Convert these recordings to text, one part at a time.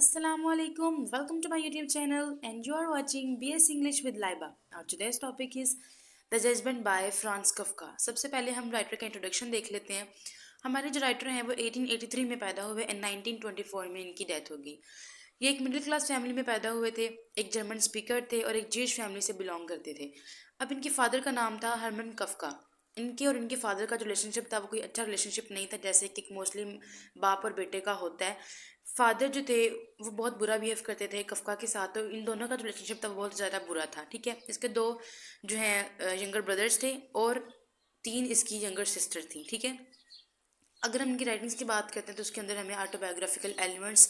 Assalamualaikum. Welcome to my YouTube channel, and you are watching BS English with Laiba. Now today's topic is The Judgment by Franz Kafka. सबसे पहले हम writer का introduction देख लेते हैं। हमारे जो राइटर हैं वो 1883 में पैदा हुए एंड 1924 में इनकी डेथ होगी। ये एक मिडिल क्लास फैमिली में पैदा हुए थे, एक जर्मन स्पीकर थे और एक ज्यूइश फैमिली से बिलोंग करते थे। अब इनके फादर का नाम था हरमन कफका। इनके और इनके फादर का जो रिलेशनशिप था वो कोई अच्छा रिलेशनशिप नहीं था, जैसे कि मोस्टली बाप और बेटे का होता है। फादर जो थे वो बहुत बुरा बिहेव करते थे कफका के साथ, तो इन दोनों का जो रिलेशनशिप था वो बहुत ज़्यादा बुरा था। ठीक है, इसके दो जो हैं यंगर ब्रदर्स थे और तीन इसकी यंगर सिस्टर थी। ठीक है, अगर हम इनकी राइटिंग्स की बात करते हैं तो उसके अंदर हमें ऑटोबायोग्राफिकल एलिमेंट्स,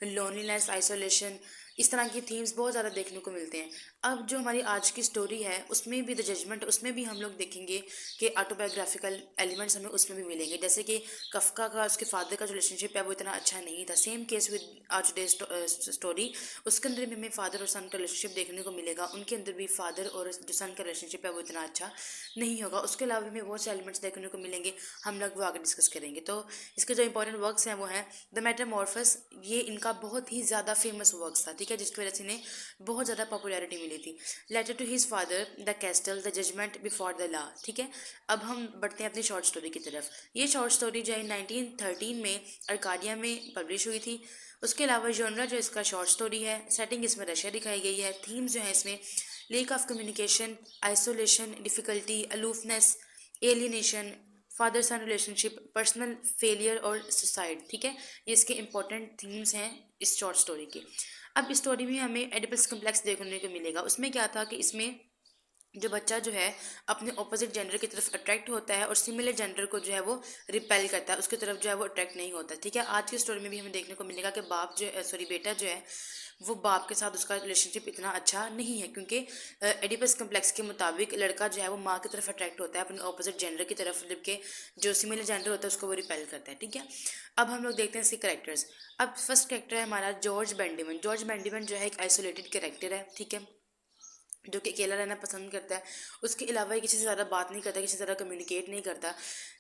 लोनलीनेस, आइसोलेशन, इस तरह की थीम्स बहुत ज़्यादा देखने को मिलते हैं। अब जो हमारी आज की स्टोरी है उसमें भी द जजमेंट, उसमें भी हम लोग देखेंगे कि ऑटोबायोग्राफिकल एलिमेंट्स हमें उसमें भी मिलेंगे। जैसे कि कफका का उसके फादर का जो रिलेशनशिप है वो इतना अच्छा नहीं था। सेम केस विद आज डे स्टोरी, उसके अंदर भी हमें फादर और सन का रिलेशनशिप देखने को मिलेगा। उनके अंदर भी फादर और जो सन का रिलेशनशिप है वो इतना अच्छा नहीं होगा। उसके अलावा हमें बहुत से एलिमेंट्स देखने को मिलेंगे, हम लोग वो आगे डिस्कस करेंगे। तो इसके जो इंपॉर्टेंट वर्क्स हैं वो हैं द मेटामॉर्फस। ये इनका बहुत ही ज़्यादा फेमस वर्क्स था। ठीक है, जिसकी वजह से इन्हें बहुत ज़्यादा पॉपुलैरिटी मिली थी। Letter to his father, the castle, the judgement before the law. ठीक है, अब हम बढ़ते हैं अपनी शॉर्ट स्टोरी की तरफ। ये शॉर्ट स्टोरी जो है 1913 में अर्काडिया में पब्लिश हुई थी। उसके अलावा जॉनरा जो इसका शॉर्ट स्टोरी है, सेटिंग इसमें रशिया दिखाई गई है। थीम्स जो है इसमें lake of communication, isolation, difficulty, aloofness, alienation, father sun relationship, personal failure और सुसाइड। ठीक है, ये इसके इंपॉर्टेंट थीम्स हैं इस शॉर्ट स्टोरी के। अब इस स्टोरी में हमें एडिपस कम्प्लेक्स देखने को मिलेगा। उसमें क्या था कि इसमें जो बच्चा जो है अपने ऑपोजिट जेंडर की तरफ अट्रैक्ट होता है और सिमिलर जेंडर को जो है वो रिपेल करता है, उसकी तरफ जो है वो अट्रैक्ट नहीं होता। ठीक है, आज की स्टोरी में भी हमें देखने को मिलेगा कि बाप जो सॉरी बेटा जो है वो बाप के साथ उसका रिलेशनशिप इतना अच्छा नहीं है, क्योंकि एडिपस कम्प्लेक्स के मुताबिक लड़का जो है वो माँ की तरफ अट्रैक्ट होता है अपने ऑपोजिट जेंडर की तरफ, जबकि जो सिमिलर जेंडर होता है उसको वो रिपेल करता है। ठीक है, अब हम लोग देखते हैं इसके करेक्टर्स। अब फर्स्ट करेक्टर है हमारा जॉर्ज बेंडिमन। जॉर्ज बेंडिमन जो है एक आइसोलेटेड करेक्टर है। ठीक है, जो कि अकेला रहना पसंद करता है। उसके अलावा ये किसी से ज़्यादा बात नहीं करता, किसी से ज़्यादा कम्युनिकेट नहीं करता।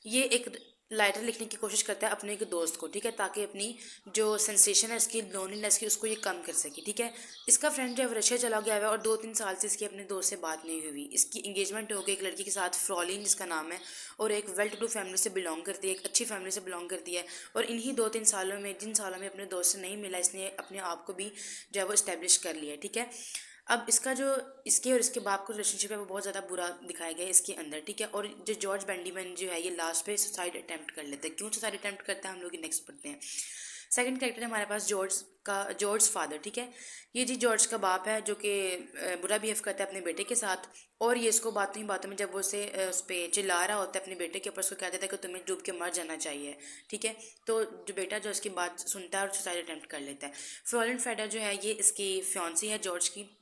ये एक लाइटर लिखने की कोशिश करता है अपने एक दोस्त को। ठीक है, ताकि अपनी जो सेंसेशन है इसकी, लोनलीनेस की, उसको ये कम कर सके। ठीक है, इसका फ्रेंड जो है वो रशिया चला गया हुआ है और 2-3 साल से इसकी अपने दोस्त से बात नहीं हुई। इसकी इंगेजमेंट हो गई एक लड़की के साथ, फ्रॉलिन जिसका नाम है, और एक वेल टू डू फैमिली से बिलोंग करती है, एक अच्छी फैमिली से बिलोंग करती है। और इन्हीं 2-3 सालों में, जिन सालों में अपने दोस्त से नहीं मिला, इसने अपने आप को भी जो है वो इस्टेब्लिश कर लिया है। ठीक है, अब इसका जो इसके और इसके बाप का रिलेशनशिप है वो बहुत ज़्यादा बुरा दिखाया गया है इसके अंदर। ठीक है, और जो जॉर्ज बेंडीमैन जो है ये लास्ट पे सुसाइड अटैम्प्ट कर लेते हैं। क्यों सुसाइड अटैम्प्ट करता है हम लोग नेक्स्ट पढ़ते हैं। सेकंड कैरेक्टर है हमारे पास जॉर्ज फादर। ठीक है, ये जी जॉर्ज का बाप है जो कि बुरा बिहेव करता है अपने बेटे के साथ, और ये इसको बातों ही बातों में जब वो उसे उस पर चिल्ला रहा होता है अपने बेटे के ऊपर, उसको कह देता है कि तुम्हें डूब के मर जाना चाहिए। ठीक है, तो जो बेटा जो इसकी बात सुनता है और सुसाइड अटैम्प्ट कर लेता है। फ्लोरेंट फेडर जो है ये इसकी फियांसी है जॉर्ज की।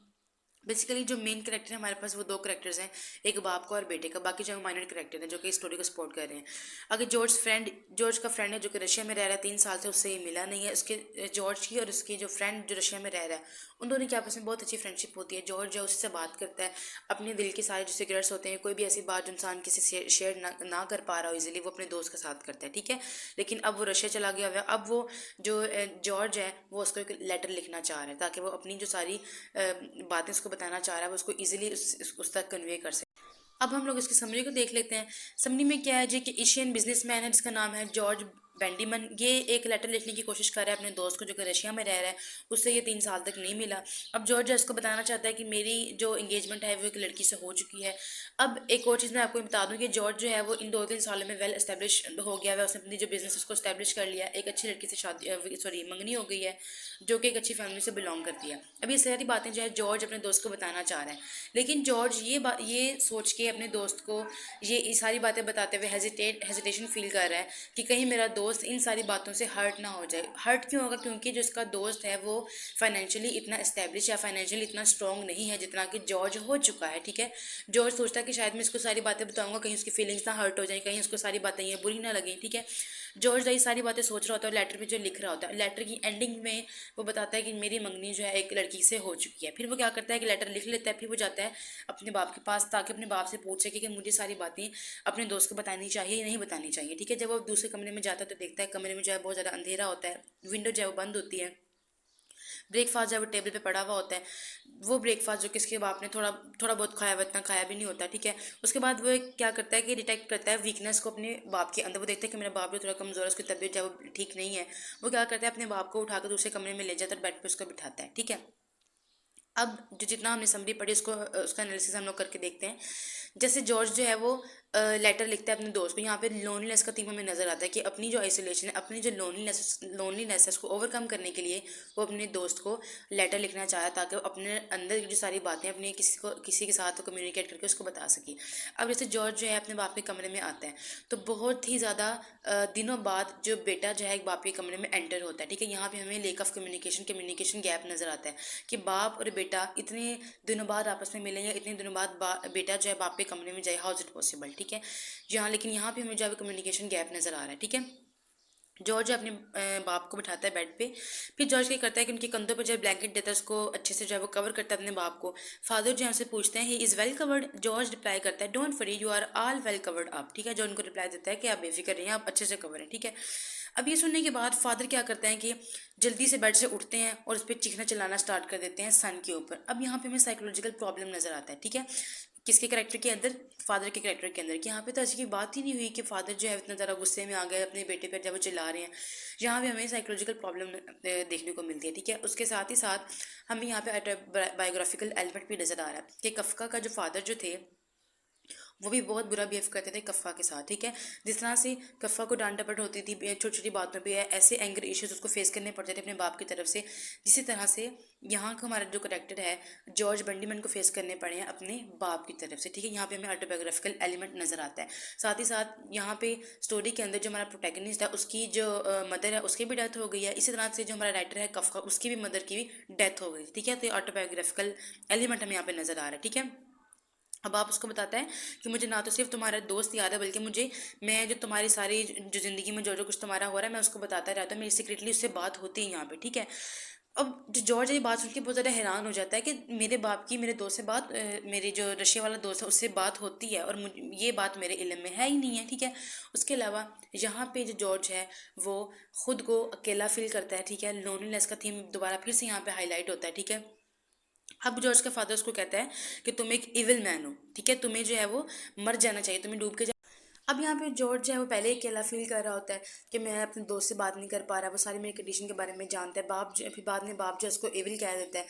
बेसिकली जो मेन करेक्टर है हमारे पास वो दो करेक्टर्स हैं, एक बाप का और बेटे का। बाकी जो माइनर करेक्टर हैं जो कि स्टोरी को सपोर्ट कर रहे हैं। अगर जॉर्ज का फ्रेंड है जो कि रशिया में रह रहा है 3 साल से, उससे ये मिला नहीं है। उसके जॉर्ज की और उसकी जो फ्रेंड जो रशिया में रह रहा है उन दोनों की आपस में बहुत अच्छी फ्रेंडशिप होती है। जॉर्ज जो उससे बात करता है, अपने दिल के सारे जो सिगरेट्स होते हैं, कोई भी ऐसी बात जो इंसान किसी से शेयर ना कर पा रहा हो इजीली, वो अपने दोस्त के साथ करता है। ठीक है, लेकिन अब वो रशिया चला गया हुआ है। अब वो जो जॉर्ज है वो उसको एक लेटर लिखना चाह रहा है ताकि वो अपनी जो सारी बातें उसको बताना चाह रहा है वो उसको ईजिली उस तक कन्वे कर सके। अब हम लोग इसकी समरी को देख लेते हैं। समरी में क्या है जी कि एशियन बिजनेसमैन है जिसका नाम है जॉर्ज बेंडीमन। ये एक लेटर लिखने की कोशिश कर रहा है अपने दोस्त को जो कि रशिया में रह रहा है, उससे ये 3 साल तक नहीं मिला। अब जॉर्ज इसको बताना चाहता है कि मेरी जो एंगेजमेंट है वो एक लड़की से हो चुकी है। अब एक और चीज़ मैं आपको बता दूं कि जॉर्ज जो है वो इन 2-3 सालों में वेल एस्टेब्लिश हो गया है। उसने अपनी जो बिजनेस उसको एस्टेब्लिश कर लिया, एक अच्छी लड़की से शादी सॉरी मंगनी हो गई है जो कि एक अच्छी फैमिली से बिलोंग करती है। अब ये सारी बातें जो है जॉर्ज अपने दोस्त को बताना चाह रहा है, लेकिन जॉर्ज ये सोच के अपने दोस्त को ये सारी बातें बताते हुए हेजिटेशन फील कर रहा है कि कहीं मेरा दोस्त इन सारी बातों से हर्ट ना हो जाए। हर्ट क्यों होगा? क्योंकि जो इसका दोस्त है वो फाइनेंशियली इतना इस्टेब्लिश या फाइनेंशियली इतना स्ट्रॉन्ग नहीं है जितना कि जॉर्ज हो चुका है। ठीक है, जॉर्ज सोचता है कि शायद मैं इसको सारी बातें बताऊंगा कहीं उसकी फीलिंग्स ना हर्ट हो जाए, कहीं उसको सारी बातें ये बुरी ना लगें। ठीक है, जॉर्ज ये सारी बातें सोच रहा होता है और लेटर में जो लिख रहा होता है, लेटर की एंडिंग में वो बताता है कि मेरी मंगनी जो है एक लड़की से हो चुकी है। फिर वो क्या करता है कि लेटर लिख लेता है, फिर वो जाता है अपने बाप के पास ताकि अपने बाप से पूछ सके कि मुझे सारी बातें अपने दोस्त को बतानी चाहिए या नहीं बतानी चाहिए। ठीक है, जब वो दूसरे कमरे में जाता है तो देखता है कमरे में जो है बहुत ज़्यादा अंधेरा होता है, विंडो जो है वो बंद होती है। ब्रेकफास्ट जब वो टेबल पे पड़ा हुआ होता है, वो ब्रेकफास्ट जो किसके बाप ने थोड़ा थोड़ा बहुत खाया हुआ, इतना खाया भी नहीं होता, ठीक है। उसके बाद वो क्या करता है कि डिटेक्ट करता है वीकनेस को अपने बाप के अंदर। वो देखता है कि मेरा बाप जो थोड़ा कमज़ोर है, उसकी तबीयत जो है वो ठीक नहीं है। वो क्या करता है, अपने बाप को उठाकर दूसरे कमरे में ले जाता है, बेड पे उसको बिठाता है, ठीक है। अब जो जितना हमने समरी पढ़ी उसको उसका एनालिसिस हम लोग करके देखते हैं। जैसे जॉर्ज जो है वो लेटर लिखता है अपने दोस्त को। यहाँ पे लोनलीनेस का थीम हमें नजर आता है कि अपनी जो आइसोलेशन है, अपनी जो लोनलीनेस है, उसको ओवरकम करने के लिए वो अपने दोस्त को लेटर लिखना चाहा, ताकि वो अपने अंदर की जो सारी बातें अपनी किसी के साथ कम्युनिकेट करके उसको बता सके। अब जैसे जॉर्ज जो है अपने बाप के कमरे में आता है, तो बहुत ही ज़्यादा दिनों बाद जो बेटा जो है एक बाप के कमरे में एंटर होता है, ठीक है। यहाँ पे हमें लेक ऑफ कम्युनिकेशन गैप नजर आता है कि बाप और बेटा इतने दिनों बाद आपस में मिले, या इतने दिनों बाद बेटा जो है बाप के कमरे में जाए, हाउ इज इट पॉसिबल, ठीक है। यहाँ लेकिन यहाँ पे हमें जो है कम्युनिकेशन गैप नजर आ रहा है, ठीक है। जॉर्ज अपने बाप को बिठाता है बेड पे। फिर जॉर्ज क्या करता है कि उनके कंधों पर जो है ब्लैंकेट देता है, उसको अच्छे से जो है वो कवर करता है अपने बाप को। फादर जो है उनसे पूछते हैं, he is well covered. George reply करता है, don't worry, you are all well covered up, ठीक है। जो उनको रिप्लाई देता है कि आप बेफिक्र रहिए, आप अच्छे से कवर हैं, ठीक है। अब ये सुनने के बाद फादर क्या करते हैं कि जल्दी से बेड से उठते हैं और उस पर चीखना चिल्लाना स्टार्ट कर देते हैं सन के ऊपर। अब यहाँ पे हमें साइकोलॉजिकल प्रॉब्लम नजर आता है, ठीक है। किसके करेक्टर के अंदर, फादर के करेक्टर के अंदर, कि यहाँ पे तो ऐसी की बात ही नहीं हुई कि फादर जो है इतना ज़्यादा गुस्से में आ गए अपने बेटे पर जब वो चिल्ला रहे हैं। यहाँ पे हमें साइकोलॉजिकल प्रॉब्लम देखने को मिलती है, ठीक है। उसके साथ ही साथ हमें यहाँ पे बायोग्राफिकल एलिमेंट भी नजर आ रहा है कि कफका का जो फादर जो थे वो भी बहुत बुरा बिहेव करते थे कफ़ा के साथ, ठीक है। जिस तरह से कफ़ा को डांट डपट होती थी छोटी छोटी बातों पे, ऐसे एंगर इश्यूज उसको फेस करने पड़ते थे अपने बाप की तरफ से, जिसी तरह से यहाँ का हमारा जो करेक्टर है जॉर्ज बंडीमैन को फेस करने पड़े हैं अपने बाप की तरफ से, ठीक है। यहाँ पे हमें ऑटोबायोग्राफिकल एलिमेंट नजर आता है। साथ ही साथ यहाँ पे स्टोरी के अंदर जो हमारा प्रोटैगनिस्ट है उसकी जो मदर है उसकी भी डेथ हो गई है। इसी तरह से जो हमारा राइटर है कफ़ा, उसकी भी मदर की भी डेथ हो गई, ठीक है। तो ऑटोबायोग्राफिकल एलिमेंट हमें यहाँ पे नजर आ रहा है, ठीक है। अब आप उसको बताता है कि मुझे ना तो सिर्फ तुम्हारा दोस्त याद है, बल्कि मुझे, मैं जो तुम्हारी सारी जो ज़िंदगी में जो जो कुछ तुम्हारा हो रहा है मैं उसको बताता रहता हूँ, मेरी सीक्रेटली उससे बात होती है यहाँ पे, ठीक है। अब जो जॉर्ज ये बात सुन के बहुत ज़्यादा हैरान हो जाता है कि मेरे बाप की मेरे दोस्त से बात, मेरे जो रशिया वाला दोस्त है उससे बात होती है, और मुझे ये बात मेरे इल्म में है ही नहीं है, ठीक है। उसके अलावा यहाँ पे जो जॉर्ज है वो खुद को अकेला फील करता है, ठीक है। लोनलीनेस का थीम दोबारा फिर से यहाँ पे हाईलाइट होता है, ठीक है। अब जॉर्ज का फादर उसको कहता है कि तुम एक इविल मैन हो, ठीक है, तुम्हें जो है वो मर जाना चाहिए, तुम्हें डूब के अब यहाँ पे जॉर्ज जो है वो पहले ही अकेला फील कर रहा होता है कि मैं अपने दोस्त से बात नहीं कर पा रहा। वो सारी मेरी कंडीशन के बारे में जानता है। बाप जो फिर बाद में बाप जो है उसको एविल कह देता है।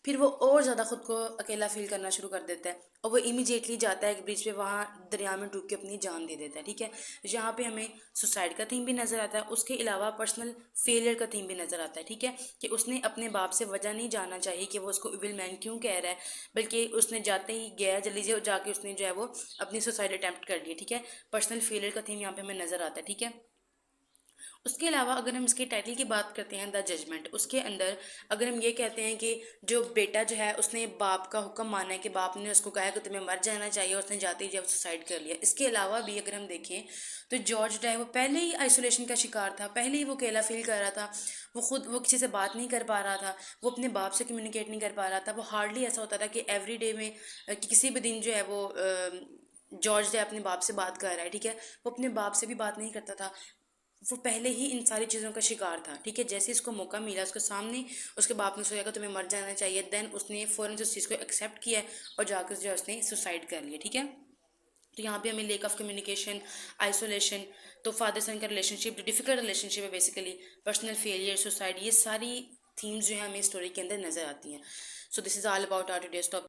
फिर वो और ज़्यादा खुद को अकेला फील करना शुरू कर देता है, और वो इमीडिएटली जाता है एक ब्रिज पे, वहाँ दरिया में डूब के अपनी जान दे देता है, ठीक है। यहाँ पे हमें सुसाइड का थीम भी नज़र आता है, उसके अलावा पर्सनल फेलियर का थीम भी नज़र आता है, ठीक है। कि उसने अपने बाप से वजह नहीं जानना चाहिए कि वो उसको इविल मैन क्यों कह रहा है, बल्कि उसने जाते ही गया जल्दी से जाके उसने जो है वो अपनी सुसाइड अटैम्प्ट कर लिया, ठीक है। पर्सनल फेलियर का थीम यहाँ पे हमें नजर आता है, ठीक है। उसके अलावा अगर हम इसके टाइटल की बात करते हैं द जजमेंट, उसके अंदर अगर हम ये कहते हैं कि जो बेटा जो है उसने बाप का हुक्म माना है कि बाप ने उसको कहा है कि तुम्हें मर जाना चाहिए, उसने जाते ही जब सुसाइड कर लिया। इसके अलावा भी अगर हम देखें तो जॉर्ज जो है वो पहले ही आइसोलेशन का शिकार था, पहले ही वो अकेला फील कर रहा था। वो किसी से बात नहीं कर पा रहा था, वो अपने बाप से कम्युनिकेट नहीं कर पा रहा था। वो हार्डली ऐसा होता था कि एवरी डे में कि किसी भी दिन जो है वो जॉर्ज जो है अपने बाप से बात कर रहा है, ठीक है। वो अपने बाप से भी बात नहीं करता था। वो पहले ही इन सारी चीज़ों का शिकार था, ठीक है। जैसे इसको मौका मिला उसके सामने, उसके बाप ने सोचा कि तुम्हें मर जाना चाहिए, देन उसने फ़ौरन से उस चीज़ को एक्सेप्ट किया और जाकर जो है उसने सुसाइड कर लिया, ठीक है। तो यहाँ पे हमें लेक ऑफ कम्युनिकेशन, आइसोलेशन, तो फादर सन का रिलेशनशिप जो डिफिकल्ट रिलेशनशिप है बेसिकली, पर्सनल फेलियर, सुसाइड, ये सारी थीम्स जो है हमें स्टोरी के अंदर नजर आती हैं। So this is all about our today's topic.